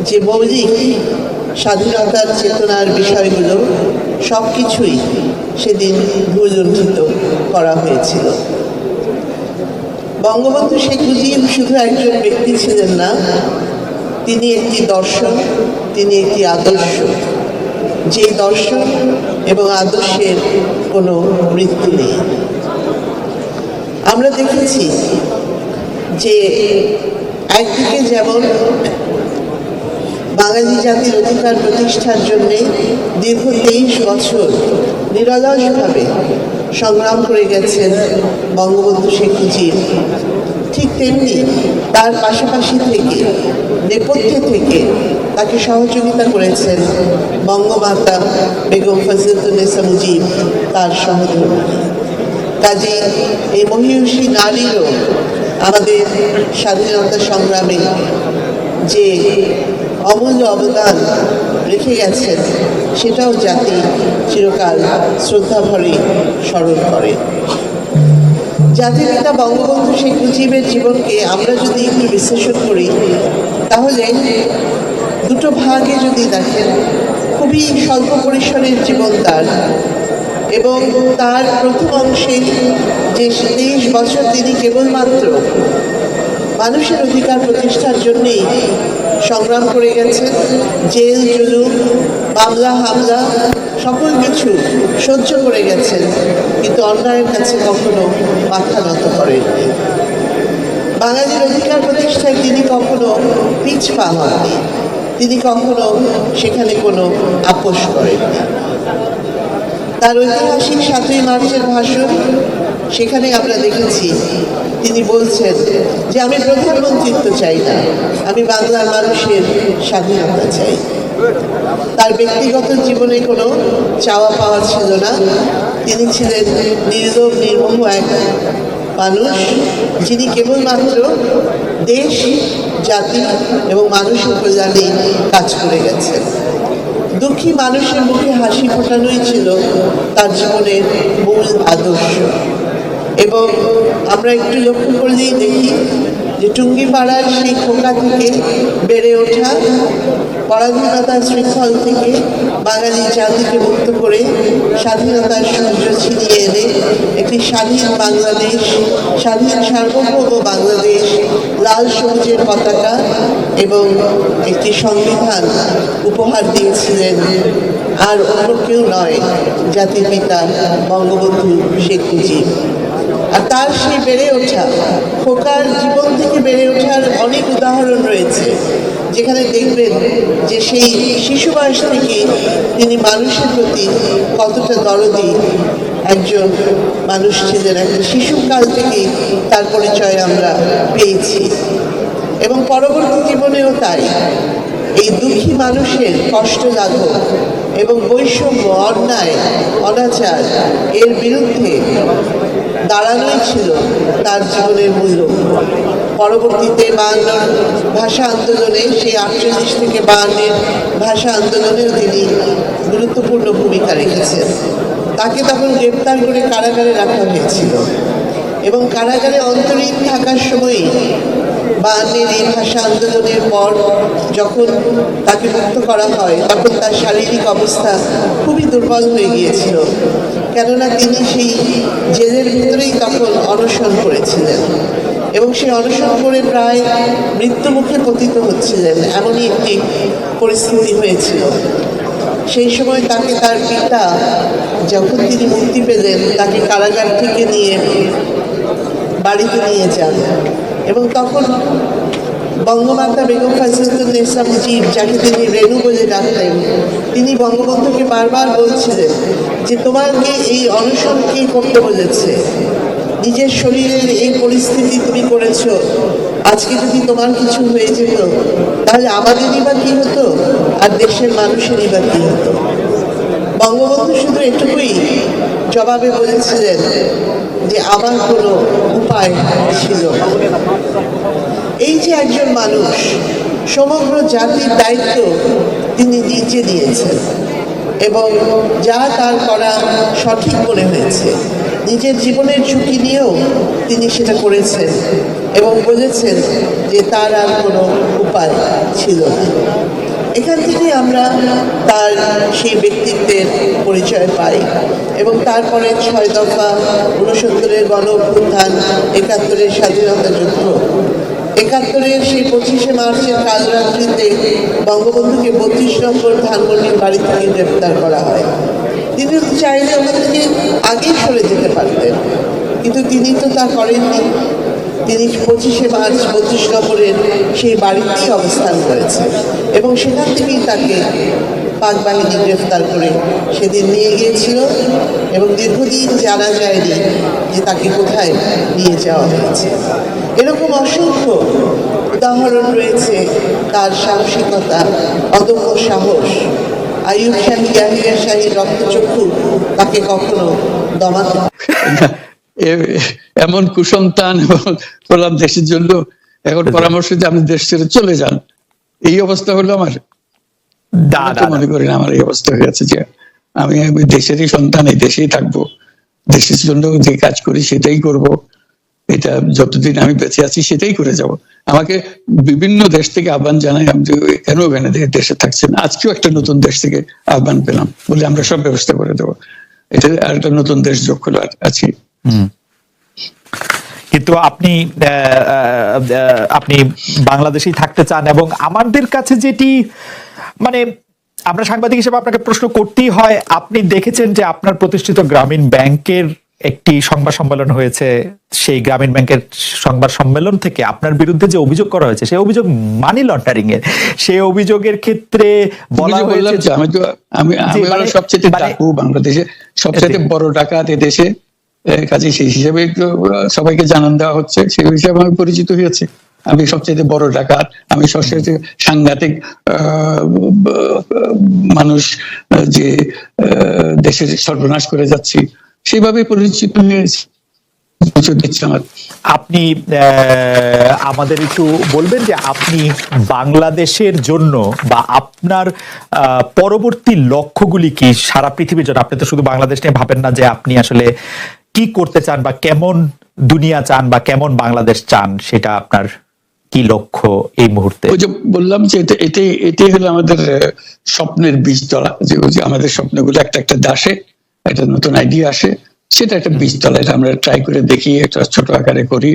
যে মৌলিক স্বাধীনতার চেতনার বিষয়গুলো সব কিছুই সেদিন ভুলুণ্ঠিত করা হয়েছিল। বঙ্গবন্ধু শেখ মুজিব শুধু একজন ব্যক্তি ছিলেন না, তিনি একটি দর্শন, তিনি একটি আদর্শ। যে দর্শন এবং আদর্শের কোনো মৃত্যু নেই। আমরা দেখেছি যে একদিকে যেমন বাঙালি জাতির অধিকার প্রতিষ্ঠার জন্যে দীর্ঘ 23 বছর নিরলসভাবে সংগ্রাম করে গেছেন বঙ্গবন্ধু শেখ মুজিব, ঠিক তেমনি তার পাশাপাশি থেকে নেপথ্যে থেকে তাকে সহযোগিতা করেছেন বঙ্গমাতা বেগম ফজিলাতুন্নেসা মুজিব, তার সহধর্মিণী। কাজে এই মহিয়সী নারীরও আমাদের স্বাধীনতা সংগ্রামে যে অমূল্য অবদান রেখে গেছেন সেটাও জাতি চিরকাল শ্রদ্ধাভরে স্মরণ করে। জাতির পিতা বঙ্গবন্ধু শেখ মুজিবের জীবনকে আমরা যদি একটু বিশ্লেষণ করি তাহলে দুটো ভাগে যদি দেখেন, খুবই স্বল্প পরিসরের জীবন তার, এবং তার প্রথম অংশে যে 23 বছর তিনি কেবলমাত্র মানুষের অধিকার প্রতিষ্ঠার জন্যেই সংগ্রাম করে গেছেন। জেল জুলুম, মামলা হামলা সকল কিছু সহ্য করে গেছেন, কিন্তু অন্যায়ের কাছে কখনো মাথা নত করেননি। বাঙালির অধিকার প্রতিষ্ঠায় তিনি কখনো পিছপা হননি, তিনি কখনো সেখানে কোনো আপোষ করেননি। তার ঐতিহাসিক 7ই মার্চের ভাষণ, সেখানে আমরা দেখেছি তিনি বলছেন যে আমি প্রধানমন্ত্রিত্ব চাই না, আমি বাংলার মানুষের স্বাধীনতা চাই। তার ব্যক্তিগত জীবনে কোনো চাওয়া পাওয়া ছিল না। তিনি ছিলেন নির্লোভ নির্মোহ এক মানুষ, যিনি কেবলমাত্র দেশ, জাতি এবং মানুষের কল্যাণে কাজ করে গেছেন। দুঃখী মানুষের মুখে হাসি ফোটানোই ছিল তার জীবনের মূল আদর্শ। এবং আমরা একটু লক্ষ্য করলেই দেখি যে টুঙ্গিপাড়ার সেই খোকা থেকে বেড়ে ওঠা, পরাধীনতার শৃঙ্খল থেকে বাঙালি জাতিকে মুক্ত করে স্বাধীনতার সূর্য ছিনিয়ে এনে একটি স্বাধীন বাংলাদেশ, স্বাধীন সার্বভৌম বাংলাদেশ, লাল সবুজের পতাকা এবং একটি সংবিধান উপহার দিয়েছিলেন আর অন্য কেউ নয়, জাতির পিতা বঙ্গবন্ধু শেখ মুজিব। আর তার সেই বেড়ে ওঠা, খোকার জীবন থেকে বেড়ে ওঠার অনেক উদাহরণ রয়েছে, যেখানে দেখবেন যে সেই শিশু বয়স থেকে তিনি মানুষের প্রতি কতটা দরদি একজন মানুষ ছিলেন। একটা শিশুকাল থেকেই তার পরিচয় আমরা পেয়েছি এবং পরবর্তী জীবনেও তাই। এই দুঃখী মানুষের কষ্ট লাঘব এবং বৈষম্য, অন্যায়, অনাচার এর বিরুদ্ধে দাঁড়ানোই ছিল তার জীবনের মূল্য। পরবর্তীতে 52 ভাষা আন্দোলনে, সেই 48 থেকে 52 ভাষা আন্দোলনেও তিনি গুরুত্বপূর্ণ ভূমিকা রেখেছেন। তাকে তখন গ্রেপ্তার করে কারাগারে রাখা হয়েছিল এবং কারাগারে অন্তরীণ থাকার সময়ই 52 এই ভাষা আন্দোলনের পর যখন তাকে মুক্ত করা হয়, তখন তার শারীরিক অবস্থা খুবই দুর্বল হয়ে গিয়েছিল, কেননা তিনি সেই জেলের ভিতরেই তখন অনশন করেছিলেন এবং সেই অনশন করে প্রায় মৃত্যুমুখে পতিত হচ্ছিলেন, এমনই একটি পরিস্থিতি হয়েছিল। সেই সময় তাকে তার পিতা, যখন তিনি মুক্তি পেলেন, তাকে কারাগার থেকে নিয়ে বাড়িতে নিয়ে যান এবং তখন বঙ্গমাতা বেগম ফজিলাতুন্নেসা মুজিব, যাকে তিনি রেণু বলে ডাকতেন, তিনি বঙ্গবন্ধুকে বারবার বলছিলেন যে তোমাকে এই অনশন কে করতে বলেছে, নিজের শরীরের এই পরিস্থিতি তুমি করেছ, আজকে যদি তোমার কিছু হয়ে যেত তাহলে আমাদেরই বা কী হতো, আর দেশের মানুষেরই বা কী হতো। বঙ্গবন্ধু শুধু এটুকুই জবাবে বলেছিলেন যে আমার কোনো উপায় ছিল না। এই যে একজন মানুষ, সমগ্র জাতির দায়িত্ব তিনি নিজে নিয়েছেন এবং যা তার করা সঠিক মনে হয়েছে, নিজের জীবনের ঝুঁকি নিয়েও তিনি সেটা করেছেন। এবং বলেছেন যে তার আর কোনো উপায় ছিল না। এখান থেকে আমরা তার সেই ব্যক্তিত্বের পরিচয় পাই এবং তারপরে 6 দফা, 69-এর গণ অভ্যুত্থান, 71-এর স্বাধীনতা যুদ্ধ, 71-এর সেই 25শে মার্চের কাল রাত্রিতে বঙ্গবন্ধুকে 32 নম্বর ধানমন্ডির বাড়ি থেকে গ্রেপ্তার করা হয়। তিনি চাইলে ওখান থেকে আগেই সরে যেতে পারতেন, কিন্তু তিনি তো তা করেননি। তিনি 25শে মার্চ 32 নম্বরের সেই বাড়িতেই অবস্থান করেছেন এবং সেখান থেকেই তাকে পাক বাহিনী গ্রেফতার করে সেদিন নিয়ে গিয়েছিল এবং দীর্ঘদিন জানা যায়নি যে তাকে কোথায় নিয়ে যাওয়া হয়েছে। এরকম অসংখ্য উদাহরণ রয়েছে তার সাহসিকতা, অদম্য সাহস। আইয়ুব শাহী, ইয়াহিয়া শাহীর রক্তচক্ষু তাকে কখনো দমাতে এমন কুসন্তান বললাম দেশের জন্য এখন পরামর্শ যে আপনি দেশ ছেড়ে চলে যান, এই অবস্থা হলো আমার। মনে করি না আমার এই অবস্থা হয়ে গেছে যে আমি দেশেরই সন্তান, এই দেশেই থাকবো, দেশের জন্য যে কাজ করি সেটাই করব, এটা যতদিন আমি বেঁচে আছি সেটাই করে যাব। আমাকে বিভিন্ন দেশ থেকে আহ্বান জানাই, আমি কেন ওখানে দেশে থাকছেন। আজকেও একটা নতুন দেশ থেকে আহ্বান পেলাম, বলে আমরা সব ব্যবস্থা করে দেবো। এটা আর একটা নতুন দেশ যোগ হলো আছি। কিন্তু আপনি বাংলাদেশেই থাকতে চান এবং আমাদের কাছে যেটি মানে আমরা সাংবাদিক হিসেবে আপনাকে প্রশ্ন করতেই হয়, আপনি দেখেছেন যে আপনার প্রতিষ্ঠিত গ্রামীণ ব্যাংকের একটি সংবাদ সম্মেলন হয়েছে, সেই গ্রামীণ ব্যাংকের সংবাদ সম্মেলন থেকে আপনার বিরুদ্ধে যে অভিযোগ করা হয়েছে সেই অভিযোগ মানি লন্ডারিং এর। সেই অভিযোগের ক্ষেত্রে বলা হয়েছে আমি সবচেয়ে ডাকু বাংলাদেশে সবচেয়ে বড় ডাকাত এদেশে, কাজে সেই হিসাবে সবাইকে জানান দেওয়া হচ্ছে, সেই হিসাবে আমি পরিচিত হয়েছে। আমি সবচেয়ে বড় ডাকাত, আমি সবচেয়ে সাংঘাতিক মানুষ যে দেশের সর্বনাশ করে যাচ্ছি, সেভাবে পরিচিত হয়েছে। আপনি আমাদের একটু বলবেন যে আপনি বাংলাদেশের জন্য বা আপনার পরবর্তী লক্ষ্যগুলি কি সারা পৃথিবীর জন্য? আপনি তো শুধু বাংলাদেশ নিয়ে ভাবেন না, যে আপনি আসলে কি করতে চান বা কেমন দুনিয়া চান বা কেমন বাংলাদেশ চান, সেটা আপনার কি লক্ষ্য এই মুহূর্তে? ওই যে বললাম যে এটাই হলো আমাদের স্বপ্নের বীজতলা, যে আমাদের স্বপ্নগুলো একটা দাসে একটা নতুন আইডিয়া আসে, সেটা একটা বীজতলা। এটা আমরা ট্রাই করে দেখি, একটা ছোট আকারে করি,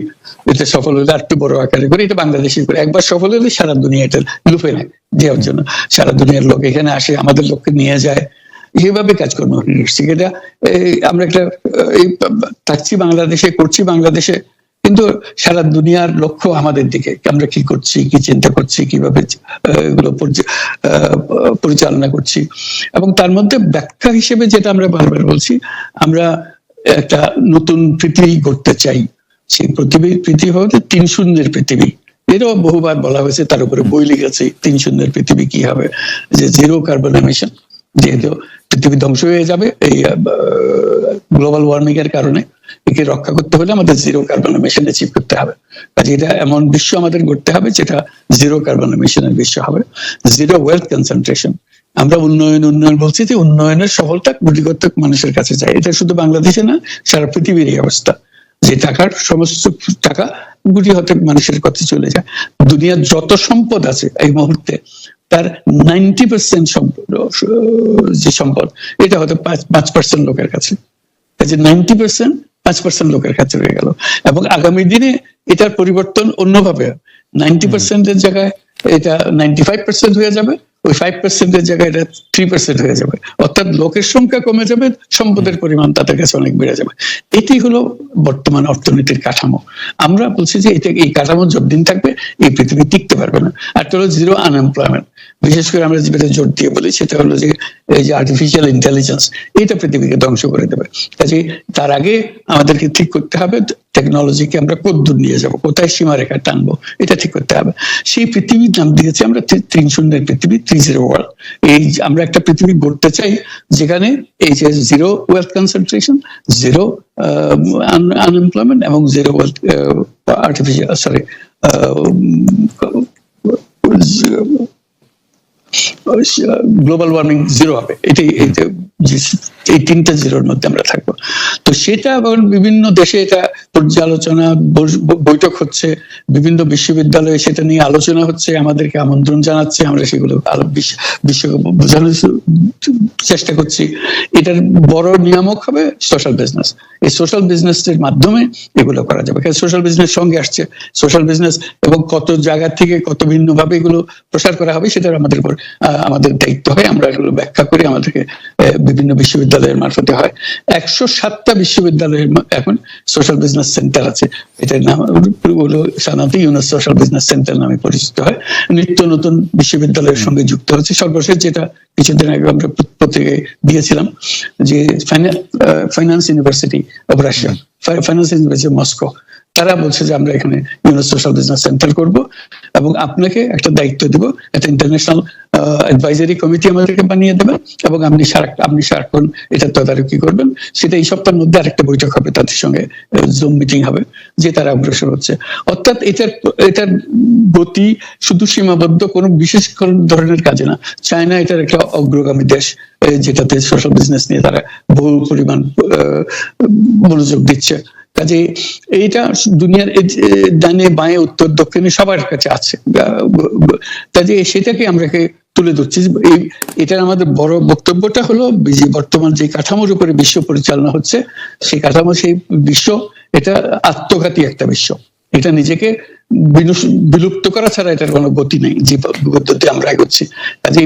এটা সফল হলে আর একটু বড় আকারে করি, এটা বাংলাদেশি করি। একবার সফল হলে সারা দুনিয়া এটা লুফে নেয় দেওয়ার জন্য, সারা দুনিয়ার লোক এখানে আসে, আমাদের লোককে নিয়ে যায়, এইভাবে কাজকর্ম এটা আমরা একটা থাকছি বাংলাদেশে, করছি বাংলাদেশে, কিন্তু সারা দুনিয়ার লক্ষ্য আমাদের দিকে, আমরা কি করছি, কি চিন্তা করছি, কিভাবে এগুলো পরিচালনা করছি। এবং তার মধ্যে ব্যাখ্যা হিসেবে যেটা আমরা বারবার বলছি, আমরা একটা নতুন পৃথিবী গড়তে চাই। সেই পৃথিবী হবে 3 শূন্যের পৃথিবী। এরও বহুবার বলা হয়েছে, তার উপরে বই লিখেছে 3 শূন্যের পৃথিবী কি হবে, যে 0 কার্বন এমিশন। যেহেতু পৃথিবী ধ্বংস হয়ে যাবে এই গ্লোবাল ওয়ার্মিং এর কারণে, একে রক্ষা করতে হলে আমাদের 0 কার্বন এমিশন অ্যাচিভ করতে হবে। কাজে এটা এমন বিশ্ব আমাদের গড়তে হবে যেটা 0 কার্বন এমিশনের বিশ্ব হবে। 0 ওয়েলথ কনসেন্ট্রেশন। আমরা উন্নয়ন বলছি, যে উন্নয়নের সফলতা গুটিগত মানুষের কাছে যায়। এটা শুধু বাংলাদেশে না, সারা পৃথিবীর এই অবস্থা, যে টাকার সমস্ত টাকা গুটি হতে মানুষের কাছে চলে যায়। দুনিয়ার যত সম্পদ আছে এই মুহূর্তে, তার 90% যে সম্পদ, এটা হয়তো 5% লোকের কাছে। 90% লোকের কাছে রয়ে গেল, এবং আগামী দিনে এটার পরিবর্তন অন্যভাবে 90% এর জায়গায় এটা 95% হয়ে যাবে, ওই 5% এর জায়গায় এটা 3% হয়ে যাবে। অর্থাৎ লোকের সংখ্যা কমে যাবে, সম্পদের পরিমাণ তাদের কাছে অনেক বেড়ে যাবে। এটাই হলো বর্তমান অর্থনীতির কাঠামো। আমরা বলছি যে এই কাঠামো যতদিন থাকবে এই পৃথিবী টিকতে পারবে না। আর হলো 0 আনএমপ্লয়মেন্ট। বিশেষ করে আমরা যেটা জোর দিয়ে বলি, সেটা হলো যে এই যে আর্টিফিশিয়াল ইন্টেলিজেন্স, এটা পৃথিবীকে ধ্বংস করে দেবে। কাজে তার আগে আমাদেরকে ঠিক করতে হবে টেকনোলজিকে আমরা কতদূর নিয়ে যাব, কোথায় সীমারেখা টানবো, এটা ঠিক করতে হবে। সেই পৃথিবীর নাম দিয়েছি আমরা 3 শূন্যের পৃথিবী, 30 ওয়ার্ল্ড। এই আমরা একটা পৃথিবী গড়তে চাই যেখানে এই যে 0 ওয়েলথ কনসেন্ট্রেশন, 0 আনএমপ্লয়মেন্ট এবং 0 ওয়েলথ আর্টিফিশিয়াল গ্লোবাল ওয়ার্মিং 0 হবে। এটাই এই 3টা জিরোর মধ্যে আমরা থাকবো। তো সেটা আবার বিভিন্ন দেশে এটা পর্যালোচনা বৈঠক হচ্ছে, বিভিন্ন বিশ্ববিদ্যালয়ে সেটা নিয়ে আলোচনা হচ্ছে, আমাদেরকে আমন্ত্রণ জানাচ্ছে, আমরা সেগুলো বিশ্বকে বোঝানোর চেষ্টা করছি। এটার বড় নিয়ামক হবে সোশ্যাল বিজনেস। এই সোশ্যাল বিজনেসের মাধ্যমে এগুলো করা যাবে। সোশ্যাল বিজনেস সঙ্গে আসছে সোশ্যাল বিজনেস, এবং কত জায়গা থেকে কত ভিন্ন ভাবে এগুলো প্রসার করা হবে সেটা আমাদের উপর আমাদের দায়িত্ব হয়। আমরা এগুলো ব্যাখ্যা করি, আমাদেরকে বিভিন্ন বিশ্ববিদ্যালয়ের মারফতে হয়। 107টা বিশ্ববিদ্যালয়ের এখন সোশ্যাল বিজনেস সেন্টার আছে। এটার নাম হলো সাধারণত ইউনুস সোশ্যাল বিজনেস সেন্টার নামে পরিচিত হয়। নিত্য নতুন বিশ্ববিদ্যালয়ের সঙ্গে যুক্ত হচ্ছে। সর্বশেষ যেটা কিছুদিন আগে আমরা পত্রিকায় দিয়েছিলাম যে finance university of Russia, finance university Moscow, তারা বলছে যে আমরা এখানে ইউনুস সোশ্যাল বিজনেস সেন্টার করব এবং আপনাকে একটা দায়িত্ব দিব, একটা ইন্টারন্যাশনাল অ্যাডভাইজারি কমিটি আমাদেরকে বানিয়ে দেবেন এবং আপনি সারাক্ষণ এটা তদারকি করবেন। সেটা এই সপ্তাহের মধ্যে আরেকটা বৈঠক হবে, তাদের সঙ্গে জুম মিটিং হবে, যে তারা অগ্রসর হচ্ছে। অর্থাৎ এটার গতি শুধু সীমাবদ্ধ কোনো বিশেষ ধরনের কাজে না। চায়না এটার একটা অগ্রগামী দেশ, যেটাতে সোশ্যাল বিজনেস নিয়ে তারা বহু পরিমাণ মনোযোগ দিচ্ছে। কাজে এইটা দুনিয়ার ডানে বাঁয়ে উত্তর দক্ষিণে সবার কাছে আছে। কাজে সেটাকে আমরা তুলে ধরছি। এটার আমাদের বড় বক্তব্যটা হলো যে বর্তমান যে কাঠামোর উপরে বিশ্ব পরিচালনা হচ্ছে, সেই কাঠামো, সেই বিশ্ব এটা আত্মঘাতী একটা বিশ্ব। এটা নিজেকে বিলুপ্ত করা ছাড়া এটার কোনো গতি নেই যে পদ্ধতি আমরা এগোচ্ছি। কাজে